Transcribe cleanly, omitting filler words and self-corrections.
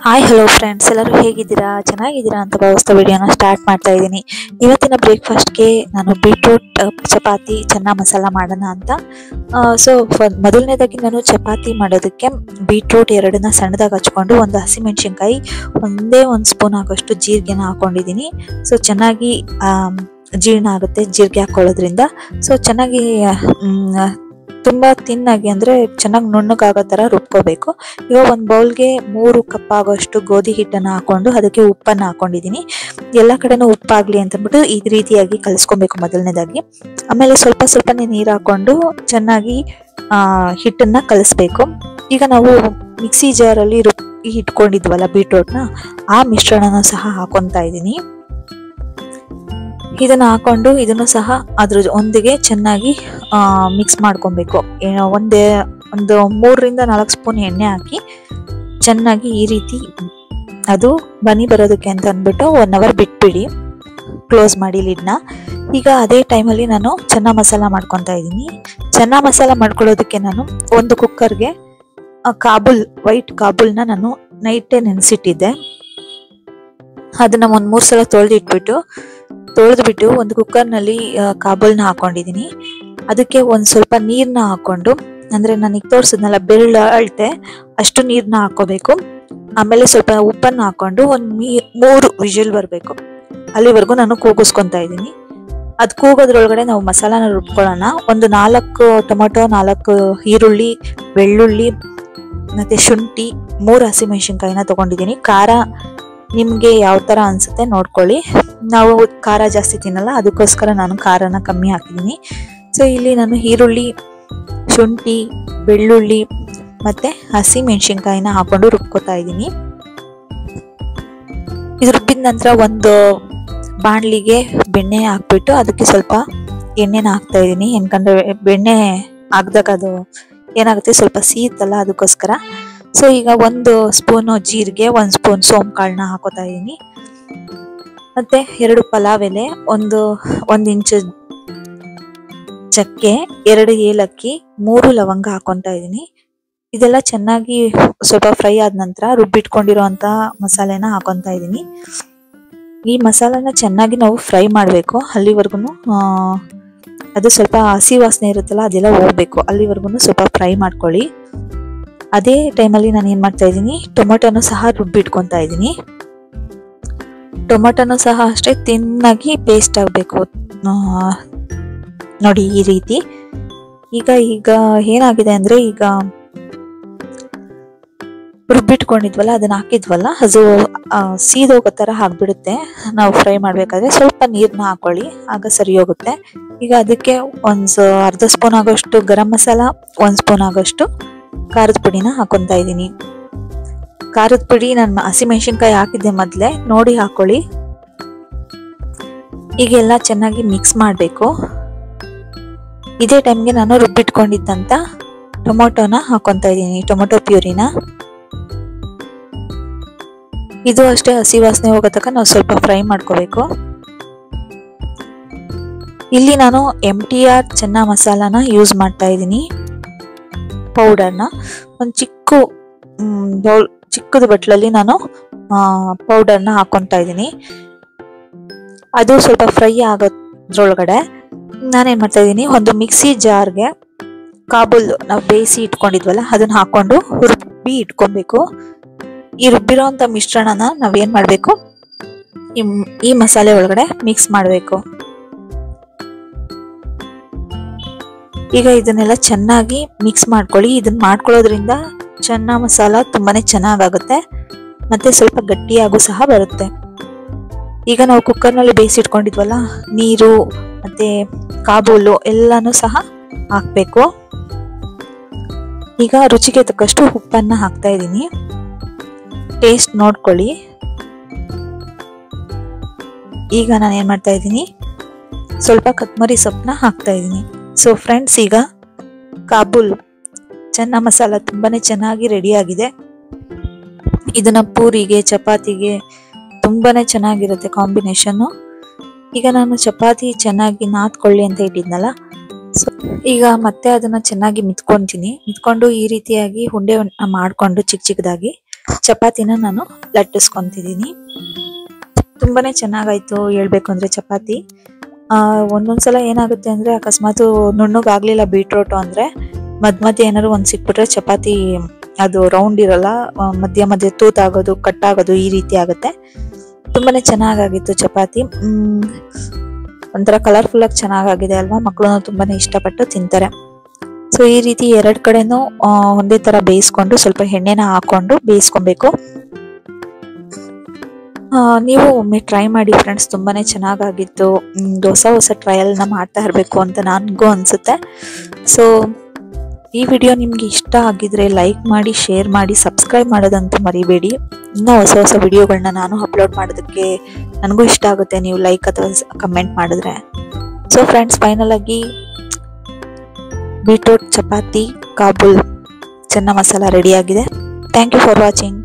Hi hello friends, ಎಲ್ಲರೂ ಹೇಗಿದ್ದೀರಾ? ಚೆನ್ನಾಗಿದ್ದೀರಾ ಅಂತ ಭಾವಿಸ್ತಾ ವಿಡಿಯೋನ ಸ್ಟಾರ್ಟ್ ಮಾಡ್ತಾ ಇದ್ದೀನಿ. ಇವತ್ತಿನ ಬ್ರೇಕ್ಫಾಸ್ಟ್ಗೆ ನಾನು ಬೀಟ್ರೂಟ್ ಚಪಾತಿ ಚೆನ್ನ ಮಸಾಲ ಮಾಡೋಣ ಅಂತ. ಮೊದಲನೇದಾಗಿ ನಾನು ಚಪಾತಿ ಮಾಡೋದಕ್ಕೆ ಬೀಟ್ರೂಟ್ ಎರಡನ್ನ ಸಣ್ಣದಾಗಿ ಹಚ್ಕೊಂಡು ಒಂದು ಹಸಿಮೆಣಸಿನ್ಕಾಯಿ ಒಂದು ಸ್ಪೂನ್ ಆಗೋಷ್ಟು ಜೀರಿಗೆನ ಹಾಕೊಂಡಿದ್ದೀನಿ. ಸೊ ಚೆನ್ನಾಗಿ ಜೀರ್ಣ ಆಗುತ್ತೆ ಜೀರಿಗೆ ಹಾಕೊಳ್ಳೋದ್ರಿಂದ. ಸೊ ಚೆನ್ನಾಗಿ ತುಂಬ ತಿನ್ನಾಗಿ ಅಂದರೆ ಚೆನ್ನಾಗಿ ನುಣ್ಣಗಾಗೋ ಥರ ರುಬ್ಕೋಬೇಕು. ಇವಾಗ ಒಂದು ಬೌಲ್ಗೆ 3 ಕಪ್ ಆಗೋಷ್ಟು ಗೋಧಿ ಹಿಟ್ಟನ್ನು ಹಾಕೊಂಡು ಅದಕ್ಕೆ ಉಪ್ಪನ್ನು ಹಾಕೊಂಡಿದ್ದೀನಿ. ಎಲ್ಲ ಕಡೆನೂ ಉಪ್ಪಾಗಲಿ ಅಂತಂದ್ಬಿಟ್ಟು ಈ ರೀತಿಯಾಗಿ ಕಲಿಸ್ಕೊಬೇಕು ಮೊದಲನೇದಾಗಿ. ಆಮೇಲೆ ಸ್ವಲ್ಪನೇ ನೀರು ಹಾಕೊಂಡು ಚೆನ್ನಾಗಿ ಹಿಟ್ಟನ್ನು ಕಲಿಸ್ಬೇಕು. ಈಗ ನಾವು ಮಿಕ್ಸಿ ಜಾರಲ್ಲಿ ರುಬ್ಬಿ ಇಟ್ಕೊಂಡಿದ್ವಲ್ಲ ಬೀಟ್ರೂಟ್ನ, ಆ ಮಿಶ್ರಣನ ಸಹ ಹಾಕೊತಾ ಇದ್ದೀನಿ. ಇದನ್ನ ಹಾಕೊಂಡು ಇದನ್ನು ಸಹ ಅದ್ರ ಒಂದಿಗೆ ಚೆನ್ನಾಗಿ ಮಿಕ್ಸ್ ಮಾಡ್ಕೊಬೇಕು. ಒಂದು 3 ರಿಂದ 4 ಸ್ಪೂನ್ ಎಣ್ಣೆ ಹಾಕಿ ಚೆನ್ನಾಗಿ ಈ ರೀತಿ ಅದು ಬನಿ ಬರೋದಕ್ಕೆ ಅಂತ ಅಂದ್ಬಿಟ್ಟು 1 ಅವರ್ ಬಿಟ್ಬಿಡಿ, ಕ್ಲೋಸ್ ಮಾಡಿ ಲಿಡ್ನ. ಈಗ ಅದೇ ಟೈಮಲ್ಲಿ ನಾನು ಚೆನ್ನ ಮಸಾಲ ಮಾಡ್ಕೊತಾ ಇದ್ದೀನಿ. ಚೆನ್ನ ಮಸಾಲ ಮಾಡ್ಕೊಳ್ಳೋದಕ್ಕೆ ನಾನು ಒಂದು ಕುಕ್ಕರ್ಗೆ ವೈಟ್ ಕಾಬೂಲ್ನ ನಾನು ನೈಟೇ ನೆನೆಸಿಟ್ಟಿದ್ದೆ. ಅದನ್ನ ಒಂದು 3 ಸಲ ತೊಳೆದ್ಬಿಟ್ಟು ಒಂದು ಕುಕ್ಕರ್ನಲ್ಲಿ ಕಾಬೂಲ್ನ ಹಾಕೊಂಡಿದ್ದೀನಿ. ಅದಕ್ಕೆ ಒಂದು ಸ್ವಲ್ಪ ನೀರನ್ನ ಹಾಕೊಂಡು, ಅಂದರೆ ನನಗೆ ತೋರಿಸಿದ್ನಲ್ಲ ಬೆರಳು ಅಳತೆ ಅಷ್ಟು ನೀರನ್ನ ಹಾಕೋಬೇಕು. ಆಮೇಲೆ ಸ್ವಲ್ಪ ಉಪ್ಪನ್ನು ಹಾಕೊಂಡು ಒಂದು 3 ವಿಜಿಲ್ ಬರಬೇಕು, ಅಲ್ಲಿವರೆಗೂ ನಾನು ಕೂಗಿಸ್ಕೊತಾ ಇದ್ದೀನಿ. ಅದು ಕೂಗೋದ್ರೊಳಗಡೆ ನಾವು ಮಸಾಲಾನ ರುಬ್ಕೊಳ್ಳೋಣ. ಒಂದು 4 ಟೊಮೊಟೊ, 4 ಈರುಳ್ಳಿ, ಬೆಳ್ಳುಳ್ಳಿ ಮತ್ತು ಶುಂಠಿ, 3 ಹಸಿಮೆಣಸಿನ್ಕಾಯಿನ ತೊಗೊಂಡಿದ್ದೀನಿ. ಖಾರ ನಿಮಗೆ ಯಾವ ಥರ ಅನಿಸುತ್ತೆ ನೋಡ್ಕೊಳ್ಳಿ. ನಾವು ಖಾರ ಜಾಸ್ತಿ ತಿನ್ನಲ್ಲ, ಅದಕ್ಕೋಸ್ಕರ ನಾನು ಖಾರನ ಕಮ್ಮಿ ಹಾಕಿದ್ದೀನಿ. ಸೊ ಇಲ್ಲಿ ನಾನು ಈರುಳ್ಳಿ, ಶುಂಠಿ, ಬೆಳ್ಳುಳ್ಳಿ ಮತ್ತು ಹಸಿಮೆಣಸಿನ್ಕಾಯಿನ ಹಾಕೊಂಡು ರುಬ್ಕೋತಾ ಇದ್ದೀನಿ. ಇದು ರುಬ್ಬಿದ ನಂತರ ಒಂದು ಬಾಣಲಿಗೆ ಬೆಣ್ಣೆ ಹಾಕ್ಬಿಟ್ಟು ಅದಕ್ಕೆ ಸ್ವಲ್ಪ ಎಣ್ಣೆನ ಹಾಕ್ತಾ ಇದ್ದೀನಿ. ಯಾಕಂದರೆ ಬೆಣ್ಣೆ ಹಾಕ್ದಾಗ ಅದು ಏನಾಗುತ್ತೆ, ಸ್ವಲ್ಪ ಸೀತಲ್ಲ, ಅದಕ್ಕೋಸ್ಕರ. ಸೊ ಈಗ 1 ಸ್ಪೂನು ಜೀರಿಗೆ, 1 ಸ್ಪೂನ್ ಸೋಂಪು ಕಾಳನ್ನ ಹಾಕೋತಾ ಇದ್ದೀನಿ. ಮತ್ತೆ 2 ಪಲಾವ್ ಎಲೆ, 1 ಇಂಚು ಚಕ್ಕೆ, 2 ಏಲಕ್ಕಿ, 3 ಲವಂಗ ಹಾಕೊತಾ ಇದ್ದೀನಿ. ಇದೆಲ್ಲ ಚೆನ್ನಾಗಿ ಸ್ವಲ್ಪ ಫ್ರೈ ಆದ ನಂತರ ರುಬ್ಬಿಟ್ಕೊಂಡಿರೋಂಥ ಮಸಾಲೆನ ಹಾಕೊತಾ ಇದ್ದೀನಿ. ಈ ಮಸಾಲೆನ ಚೆನ್ನಾಗಿ ನಾವು ಫ್ರೈ ಮಾಡಬೇಕು. ಅಲ್ಲಿವರೆಗೂ ಅದು ಸ್ವಲ್ಪ ಹಸಿ ವಾಸನೆ ಇರುತ್ತಲ್ಲ, ಅದೆಲ್ಲ ಹೋಗ್ಬೇಕು. ಅಲ್ಲಿವರೆಗೂ ಸ್ವಲ್ಪ ಫ್ರೈ ಮಾಡ್ಕೊಳ್ಳಿ. ಅದೇ ಟೈಮಲ್ಲಿ ನಾನು ಏನು ಮಾಡ್ತಾ ಇದ್ದೀನಿ, ಟೊಮೊಟೊನೂ ಸಹ ರುಬ್ಬಿಟ್ಕೊತಾ ಇದ್ದೀನಿ. ಟೊಮೊಟೊನೂ ಸಹ ಅಷ್ಟೇ ತಿನ್ನಾಗಿ ಪೇಸ್ಟ್ ಆಗಬೇಕು ನೋಡಿ, ಈ ರೀತಿ. ಈಗ ಏನಾಗಿದೆ ಅಂದರೆ, ಈಗ ರುಬ್ಬಿಟ್ಕೊಂಡಿದ್ವಲ್ಲ ಅದನ್ನ ಹಾಕಿದ್ವಲ್ಲ, ಅದು ಸೀದೋಗೋ ಥರ ಆಗಿಬಿಡುತ್ತೆ. ನಾವು ಫ್ರೈ ಮಾಡಬೇಕಾದ್ರೆ ಸ್ವಲ್ಪ ನೀರನ್ನ ಹಾಕೊಳ್ಳಿ, ಆಗ ಸರಿ ಹೋಗುತ್ತೆ. ಈಗ ಅದಕ್ಕೆ ಒಂದು ಅರ್ಧ ಸ್ಪೂನ್ ಆಗೋಷ್ಟು ಗರಂ ಮಸಾಲ, 1 ಸ್ಪೂನ್ ಆಗೋಷ್ಟು ಖಾರದ ಪುಡಿನ ಹಾಕೊತಾ ಇದ್ದೀನಿ. ಖಾರದ ಪುಡಿ ನಾನು ಹಸಿಮೆಣಸಿನ್ಕಾಯಿ ಹಾಕಿದ್ದೆ ಮೊದಲೇ, ನೋಡಿ ಹಾಕೊಳ್ಳಿ. ಈಗೆಲ್ಲ ಚೆನ್ನಾಗಿ ಮಿಕ್ಸ್ ಮಾಡಬೇಕು. ಇದೇ ಟೈಮ್ಗೆ ನಾನು ರುಬ್ಬಿಟ್ಕೊಂಡಿದ್ದಂಥ ಟೊಮೊಟೊನ ಹಾಕೊತಾ ಇದ್ದೀನಿ, ಟೊಮೊಟೊ ಪ್ಯೂರಿನ. ಇದು ಅಷ್ಟೇ ಹಸಿ ವಾಸನೆ ಹೋಗೋ ತನಕ ನಾವು ಸ್ವಲ್ಪ ಫ್ರೈ ಮಾಡ್ಕೋಬೇಕು. ಇಲ್ಲಿ ನಾನು MTR ಚೆನ್ನ ಮಸಾಲಾನ ಯೂಸ್ ಮಾಡ್ತಾ ಇದ್ದೀನಿ, ಪೌಡರ್ನ. ಒಂದು ಚಿಕ್ಕದು ಬಟ್ಲಲ್ಲಿ ನಾನು ಪೌಡರ್ನ ಹಾಕೊತಾ ಇದ್ದೀನಿ. ಅದು ಸ್ವಲ್ಪ ಫ್ರೈ ಆಗೋದ್ರೊಳಗಡೆ ನಾನೇನು ಮಾಡ್ತಾ ಇದ್ದೀನಿ, ಒಂದು ಮಿಕ್ಸಿ ಜಾರ್ಗೆ ಕಾಬೂಲ್ ನಾವು ಬೇಯಿಸಿ ಇಟ್ಕೊಂಡಿದ್ವಲ್ಲ ಅದನ್ನ ಹಾಕೊಂಡು ರುಬ್ಬಿ ಇಟ್ಕೊಬೇಕು. ಈ ರುಬ್ಬಿರೋಂಥ ಮಿಶ್ರಣನ ನಾವೇನು ಮಾಡಬೇಕು, ಈ ಮಸಾಲೆ ಒಳಗಡೆ ಮಿಕ್ಸ್ ಮಾಡಬೇಕು. ಈಗ ಇದನ್ನೆಲ್ಲ ಚೆನ್ನಾಗಿ ಮಿಕ್ಸ್ ಮಾಡ್ಕೊಳ್ಳಿ. ಇದನ್ನ ಮಾಡ್ಕೊಳ್ಳೋದ್ರಿಂದ ಚೆನ್ನ ಮಸಾಲ ತುಂಬಾನೇ ಚೆನ್ನಾಗಾಗುತ್ತೆ, ಮತ್ತೆ ಸ್ವಲ್ಪ ಗಟ್ಟಿಯಾಗೂ ಸಹ ಬರುತ್ತೆ. ಈಗ ನಾವು ಕುಕ್ಕರ್ನಲ್ಲಿ ಬೇಯಿಸಿಟ್ಕೊಂಡಿದ್ವಲ್ಲ, ನೀರು ಮತ್ತೆ ಕಾಬೂಲು ಎಲ್ಲಾನು ಸಹ ಹಾಕ್ಬೇಕು. ಈಗ ರುಚಿಗೆ ತಕ್ಕಷ್ಟು ಉಪ್ಪನ್ನ ಹಾಕ್ತಾ ಇದ್ದೀನಿ, ಟೇಸ್ಟ್ ನೋಡ್ಕೊಳ್ಳಿ. ಈಗ ನಾನು ಏನು ಮಾಡ್ತಾ ಇದ್ದೀನಿ, ಸ್ವಲ್ಪ ಕೊತ್ತಂಬರಿ ಸೊಪ್ಪನ್ನ ಹಾಕ್ತಾ ಇದ್ದೀನಿ. ಸೊ ಫ್ರೆಂಡ್ಸ್, ಈಗ ಕಾಬೂಲ್ ಚೆನ್ನ ಮಸಾಲ ತುಂಬಾನೇ ಚೆನ್ನಾಗಿ ರೆಡಿಯಾಗಿದೆ. ಇದನ್ನ ಪೂರಿಗೆ, ಚಪಾತಿಗೆ ತುಂಬಾನೇ ಚೆನ್ನಾಗಿರುತ್ತೆ ಕಾಂಬಿನೇಷನ್ನು. ಈಗ ನಾನು ಚಪಾತಿ ಚೆನ್ನಾಗಿ ನಾದ್ಕೊಳ್ಳಿ ಅಂತ ಇಟ್ಟಿದ್ನಲ್ಲ, ಸೊ ಈಗ ಮತ್ತೆ ಅದನ್ನ ಚೆನ್ನಾಗಿ ಮಿತ್ಕೊಂಡು ಈ ರೀತಿಯಾಗಿ ಉಂಡೆ ಮಾಡಿಕೊಂಡು ಚಿಕ್ಕದಾಗಿ ಚಪಾತಿನ ನಾನು ಲಟ್ಟಿಸ್ಕೊಂತಿದ್ದೀನಿ. ತುಂಬಾನೇ ಚೆನ್ನಾಗಾಯ್ತು ಹೇಳ್ಬೇಕು ಅಂದ್ರೆ ಚಪಾತಿ. ಒಂದೊಂದ್ಸಲ ಏನಾಗುತ್ತೆ ಅಂದ್ರೆ ಅಕಸ್ಮಾತ್ ನುಣ್ಣಗಾಗ್ಲಿಲ್ಲ ಬೀಟ್ರೋಟು ಅಂದ್ರೆ ಮಧ್ಯ ಏನಾದ್ರು ಒಂದ್ ಸಿಕ್ಬಿಟ್ರೆ ಚಪಾತಿ ಅದು ರೌಂಡ್ ಇರಲ್ಲ, ಮಧ್ಯ ತೂತಾಗೋದು ಕಟ್ಟಾಗೋದು ಈ ರೀತಿ ಆಗುತ್ತೆ. ತುಂಬಾನೇ ಚೆನ್ನಾಗಾಗಿತ್ತು ಚಪಾತಿ. ಒಂಥರ ಕಲರ್ಫುಲ್ ಆಗಿ ಚೆನ್ನಾಗಾಗಿದೆ ಅಲ್ವಾ, ಮಕ್ಕಳು ತುಂಬಾನೇ ಇಷ್ಟಪಟ್ಟು ತಿಂತಾರೆ. ಸೊ ಈ ರೀತಿ ಎರಡ್ ಕಡೆನೂ ಒಂದೇ ತರ ಬೇಯಿಸ್ಕೊಂಡು ಸ್ವಲ್ಪ ಎಣ್ಣೆನ ಹಾಕೊಂಡು ಬೇಯಿಸ್ಕೊಬೇಕು. ನೀವು ಒಮ್ಮೆ ಟ್ರೈ ಮಾಡಿ ಫ್ರೆಂಡ್ಸ್, ತುಂಬಾನೇ ಚೆನ್ನಾಗಾಗಿತ್ತು. ಹೊಸ ಟ್ರಯಲ್ನ ಮಾಡ್ತಾ ಇರಬೇಕು ಅಂತ ನನಗೂ ಅನ್ಸುತ್ತೆ. ಸೊ ಈ ವಿಡಿಯೋ ನಿಮ್ಗೆ ಇಷ್ಟ ಆಗಿದ್ರೆ ಲೈಕ್ ಮಾಡಿ, ಶೇರ್ ಮಾಡಿ, ಸಬ್ಸ್ಕ್ರೈಬ್ ಮಾಡೋದಂತೂ ಮರಿಬೇಡಿ. ಇನ್ನೂ ಹೊಸ ವಿಡಿಯೋಗಳನ್ನ ನಾನು ಅಪ್ಲೋಡ್ ಮಾಡೋದಕ್ಕೆ ನನಗೂ ಇಷ್ಟ ಆಗುತ್ತೆ ನೀವು ಲೈಕ್ ಅಥವಾ ಕಮೆಂಟ್ ಮಾಡಿದ್ರೆ. ಸೊ ಫ್ರೆಂಡ್ಸ್, ಫೈನಲ್ ಆಗಿ ಬೀಟ್ರೂಟ್ ಚಪಾತಿ ಕಾಬೂಲ್ ಚೆನ್ನ ಮಸಾಲ ರೆಡಿ ಆಗಿದೆ. Thank you for watching.